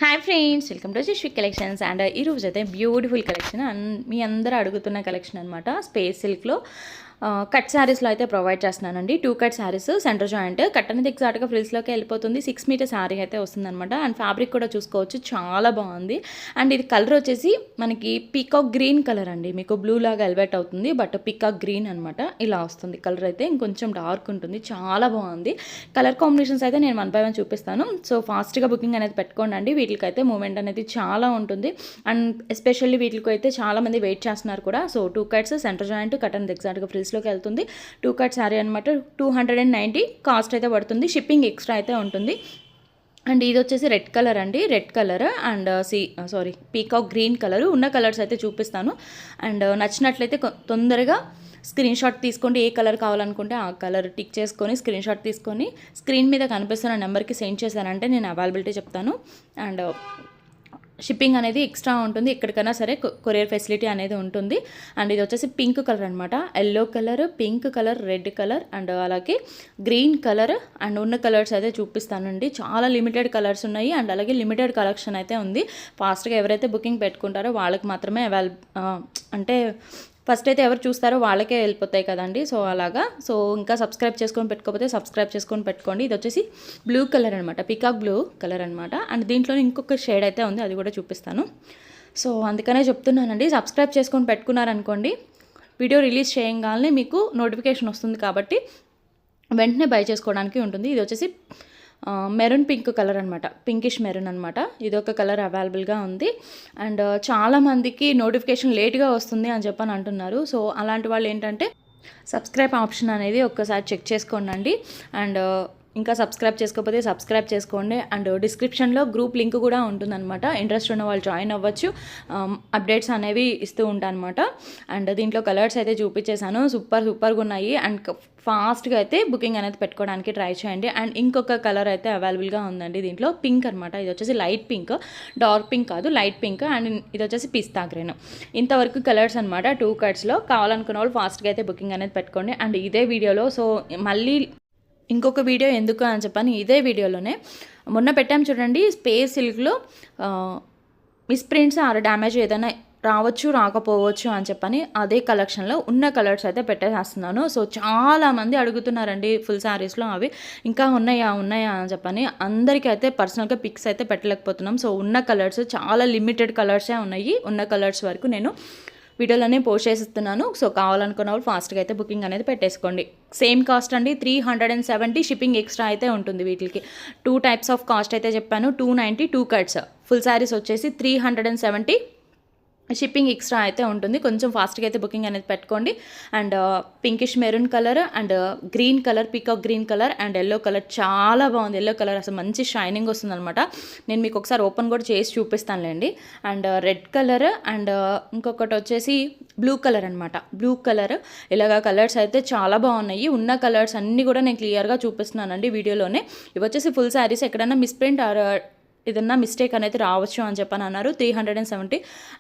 Hi friends, welcome to Sri collections. And ఈరోజు అయితే beautiful collection and మీ అందరూ అడుగుతున్న కలెక్షన్ అనమాట. స్పేస్ సిల్క్లో కట్ శారీస్లో అయితే ప్రొవైడ్ చేస్తున్నానండి. 2 cut saris, centre joint cut అనేది ఎగ్జాక్ట్గా ఫ్రిల్స్లోకి వెళ్ళిపోతుంది. 6 మీటర్ శారీ అయితే వస్తుందన్నమాట. అండ్ ఫ్యాబ్రిక్ కూడా చూసుకోవచ్చు, చాలా బాగుంది. అండ్ ఇది కలర్ వచ్చేసి మనకి పీకాక్ గ్రీన్ కలర్ అండి. మీకు బ్లూ లాగా ఎలివేట్ అవుతుంది, బట్ పీకాక్ గ్రీన్ అనమాట. ఇలా వస్తుంది కలర్ అయితే. ఇంకొంచెం డార్క్ ఉంటుంది, చాలా బాగుంది. కలర్ కాంబినేషన్స్ అయితే నేను 1 by 1 చూపిస్తాను. సో ఫాస్ట్గా బుకింగ్ అనేది పెట్టుకోండి. వీటికైతే మూమెంట్ అనేది చాలా ఉంటుంది. అండ్ ఎస్పెషల్లీ వీటికి అయితే చాలామంది వెయిట్ చేస్తున్నారు కూడా. So 2 cuts, centre joint cut అనేది ఎగ్జాక్ట్గా ఫ్రిల్స్లోకి వెళ్తుంది. 2 కట్ శారీ అనమాట. 290 కాస్ట్ అయితే పడుతుంది. షిప్పింగ్ ఎక్స్ట్రా అయితే ఉంటుంది. అండ్ ఇది వచ్చేసి రెడ్ కలర్ అండి. Red colour and peacock green colour. ఉన్న కలర్స్ అయితే చూపిస్తాను. అండ్ నచ్చినట్లయితే తొందరగా స్క్రీన్ షాట్ తీసుకోండి. ఏ కలర్ కావాలనుకుంటే ఆ కలర్ టిక్ చేసుకొని స్క్రీన్ షాట్ తీసుకొని స్క్రీన్ మీద కనిపిస్తున్న నెంబర్కి సెండ్ చేశానంటే నేను అవైలబిలిటీ చెప్తాను. అండ్ షిప్పింగ్ అనేది ఎక్స్ట్రా ఉంటుంది. ఎక్కడికైనా సరే కొరియర్ ఫెసిలిటీ అనేది ఉంటుంది. అండ్ ఇది వచ్చేసి పింక్ కలర్ అనమాట. Yellow colour, pink colour, red colour and అలాగే గ్రీన్ కలర్. అండ్ ఉన్న కలర్స్ అయితే చూపిస్తానండి. చాలా లిమిటెడ్ కలర్స్ ఉన్నాయి. అండ్ అలాగే లిమిటెడ్ కలెక్షన్ అయితే ఉంది. ఫాస్ట్గా ఎవరైతే బుకింగ్ పెట్టుకుంటారో వాళ్ళకి మాత్రమే అంటే ఫస్ట్ అయితే ఎవరు చూస్తారో వాళ్ళకే వెళ్ళిపోతాయి కదండి. సో అలాగా. సో ఇంకా సబ్స్క్రైబ్ చేసుకొని పెట్టుకోకపోతే సబ్స్క్రైబ్ చేసుకొని పెట్టుకోండి. ఇది వచ్చేసి బ్లూ కలర్ అనమాట, పికాక్ బ్లూ కలర్ అనమాట. అండ్ దీంట్లో ఇంకొక షేడ్ అయితే ఉంది, అది కూడా చూపిస్తాను. సో అందుకనే చెప్తున్నానండి, సబ్స్క్రైబ్ చేసుకొని పెట్టుకున్నారనుకోండి, వీడియో రిలీజ్ చేయగానే మీకు నోటిఫికేషన్ వస్తుంది కాబట్టి వెంటనే బై చేసుకోవడానికి ఉంటుంది. ఇది వచ్చేసి మెరూన్ పింక్ కలర్ అనమాట, పింకిష్ మెరూన్ అనమాట. ఇదొక కలర్ అవైలబుల్గా ఉంది. అండ్ చాలామందికి నోటిఫికేషన్ లేట్గా వస్తుంది అని చెప్పని అంటున్నారు. సో అలాంటి వాళ్ళు ఏంటంటే సబ్స్క్రైబ్ ఆప్షన్ అనేది ఒక్కసారి చెక్ చేసుకోండి. అండ్ ఇంకా సబ్స్క్రైబ్ చేసుకోకపోతే సబ్స్క్రైబ్ చేసుకోండి. అండ్ డిస్క్రిప్షన్లో గ్రూప్ లింక్ కూడా ఉంటుందన్నమాట. ఇంట్రెస్ట్ ఉన్న వాళ్ళు జాయిన్ అవ్వచ్చు. అప్డేట్స్ అనేవి ఇస్తూ ఉంటాను అనమాట. అండ్ దీంట్లో కలర్స్ అయితే చూపించేశాను, సూపర్గా ఉన్నాయి. అండ్ ఫాస్ట్గా అయితే బుకింగ్ అనేది పెట్టుకోవడానికి ట్రై చేయండి. అండ్ ఇంకొక కలర్ అయితే అవైలబుల్గా ఉందండి దీంట్లో, పింక్ అనమాట. ఇది వచ్చేసి లైట్ పింక్, డార్క్ పింక్ కాదు, లైట్ పింక్. అండ్ ఇది వచ్చేసి పిస్తా గ్రీన్. ఇంతవరకు కలర్స్ అనమాట 2 కట్స్లో. కావాలనుకున్న వాళ్ళు ఫాస్ట్గా అయితే బుకింగ్ అనేది పెట్టుకోండి. అండ్ ఇదే వీడియోలో సో మళ్ళీ ఇంకొక వీడియో ఎందుకు అని చెప్పని ఇదే వీడియోలోనే మొన్న పెట్టాం చూడండి, స్పేస్ సిల్క్లో మిస్ప్రింట్స్ ఆర్ డ్యామేజ్ ఏదైనా రావచ్చు రాకపోవచ్చు అని చెప్పని అదే కలెక్షన్లో ఉన్న కలర్స్ అయితే పెట్టేసేస్తున్నాను. సో చాలామంది అడుగుతున్నారండి ఫుల్ శారీస్లో అవి ఇంకా ఉన్నాయా అని చెప్పని. అందరికీ అయితే పర్సనల్గా పిక్స్ అయితే పెట్టలేకపోతున్నాం. సో ఉన్న కలర్స్ చాలా లిమిటెడ్ కలర్సే ఉన్నాయి. ఉన్న కలర్స్ వరకు నేను వీడియోలోనే పోస్ట్ చేస్తున్నాను. సో కావాలనుకున్న వాళ్ళు ఫాస్ట్గా అయితే బుకింగ్ అనేది పెట్టేసుకోండి. సేమ్ కాస్ట్ అండి, 370. షిప్పింగ్ ఎక్స్ట్రా అయితే ఉంటుంది. వీటికి 2 టైప్స్ ఆఫ్ కాస్ట్ అయితే చెప్పాను. 290 2 కట్స్. ఫుల్ శారీస్ వచ్చేసి 370. షిప్పింగ్ ఎక్స్ట్రా అయితే ఉంటుంది. కొంచెం ఫాస్ట్గా అయితే బుకింగ్ అనేది పెట్టుకోండి. And pinkish maroon colour and green colour, peacock green colour and yellow colour చాలా బాగుంది. ఎల్లో కలర్ అసలు మంచి షైనింగ్ వస్తుంది అనమాట. నేను మీకు ఒకసారి ఓపెన్ కూడా చేసి చూపిస్తానులేండి. అండ్ రెడ్ కలర్ అండ్ ఇంకొకటి వచ్చేసి బ్లూ కలర్ అనమాట. Blue colour. ఇలాగా కలర్స్ అయితే చాలా బాగున్నాయి. ఉన్న కలర్స్ అన్నీ కూడా నేను క్లియర్గా చూపిస్తున్నానండి వీడియోలోనే. ఇవి వచ్చేసి ఫుల్ శారీస్. ఎక్కడైనా మిస్ప్రింట్ ఏదన్నా మిస్టేక్ అనేది రావచ్చు అని చెప్పని అన్నారు. 370.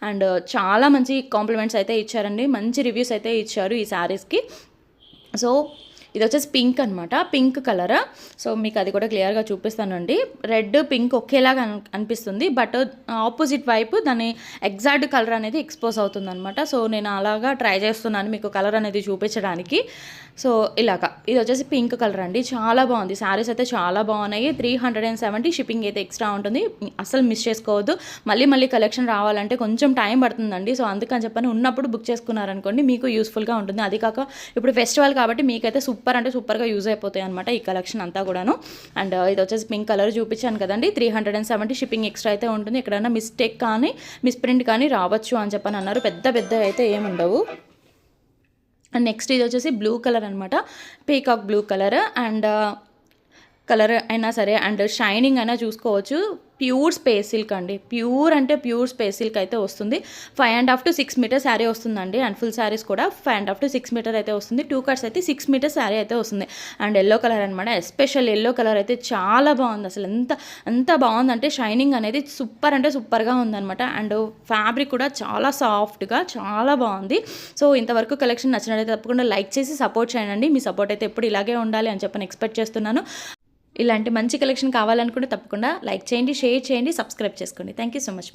అండ్ చాలా మంచి కాంప్లిమెంట్స్ అయితే ఇచ్చారండి, మంచి రివ్యూస్ అయితే ఇచ్చారు ఈ శారీస్కి. సో ఇది వచ్చేసి పింక్ అనమాట, పింక్ కలర్. సో మీకు అది కూడా క్లియర్గా చూపిస్తానండి. రెడ్ పింక్ ఒకేలాగా అనిపిస్తుంది, బట్ ఆపోజిట్ వైపు దాని ఎగ్జాక్ట్ కలర్ అనేది ఎక్స్పోజ్ అవుతుంది అనమాట. సో నేను అలాగా ట్రై చేస్తున్నాను మీకు కలర్ అనేది చూపించడానికి. సో ఇలాగా ఇది వచ్చేసి పింక్ కలర్ అండి, చాలా బాగుంది. శారీస్ అయితే చాలా బాగున్నాయి. 370. షిప్పింగ్ అయితే ఎక్స్ట్రా ఉంటుంది. అసలు మిస్ చేసుకోవద్దు. మళ్ళీ కలెక్షన్ రావాలంటే కొంచెం టైం పడుతుందండి. సో అందుకని చెప్పని ఉన్నప్పుడు బుక్ చేసుకున్నారనుకోండి మీకు యూస్ఫుల్గా ఉంటుంది. అది కాక ఇప్పుడు ఫెస్టివల్ కాబట్టి మీకైతే సూపర్గా యూజ్ అయిపోతాయి అనమాట ఈ కలెక్షన్ అంతా కూడాను. అండ్ ఇది వచ్చేసి పింక్ కలర్ చూపించాను కదండి. 370. షిప్పింగ్ ఎక్స్ట్రా అయితే ఉంటుంది. ఎక్కడైనా మిస్టేక్ కానీ మిస్ప్రింట్ కానీ రావచ్చు అని చెప్పని అన్నారు. పెద్ద అయితే ఏముండవు. అండ్ నెక్స్ట్ ఇది వచ్చేసి బ్లూ కలర్ అనమాట, peacock blue colour. And colour అయినా సరే అండ్ షైనింగ్ అయినా చూసుకోవచ్చు. ప్యూర్ స్పేస్ సిల్క్ అండి, ప్యూర్ అంటే ప్యూర్ స్పేస్ సిల్క్ అయితే వస్తుంది. 5.5 to 6 మీటర్ శారీ వస్తుందండి. అండ్ ఫుల్ శారీస్ కూడా 5.5 to 6 మీటర్ అయితే వస్తుంది. 2 కట్స్ అయితే 6 మీటర్ శారీ అయితే వస్తుంది. అండ్ ఎల్లో కలర్ అనమాట, ఎస్పెషల్ ఎల్లో కలర్ అయితే చాలా బాగుంది. అసలు ఎంత బాగుందంటే షైనింగ్ అనేది సూపర్గా ఉందన్నమాట. అండ్ ఫ్యాబ్రిక్ కూడా చాలా సాఫ్ట్గా చాలా బాగుంది. సో ఇంతవరకు కలెక్షన్ నచ్చినట్లయితే తప్పకుండా లైక్ చేసి సపోర్ట్ చేయండి. మీ సపోర్ట్ అయితే ఎప్పుడు ఇలాగే ఉండాలి అని చెప్పని ఎక్స్పెక్ట్ చేస్తున్నాను. ఇలాంటి మంచి కలెక్షన్ కావాలనుకుంటే తప్పకుండా లైక్ చేయండి, షేర్ చేయండి, సబ్స్క్రైబ్ చేసుకోండి. Thank you so much.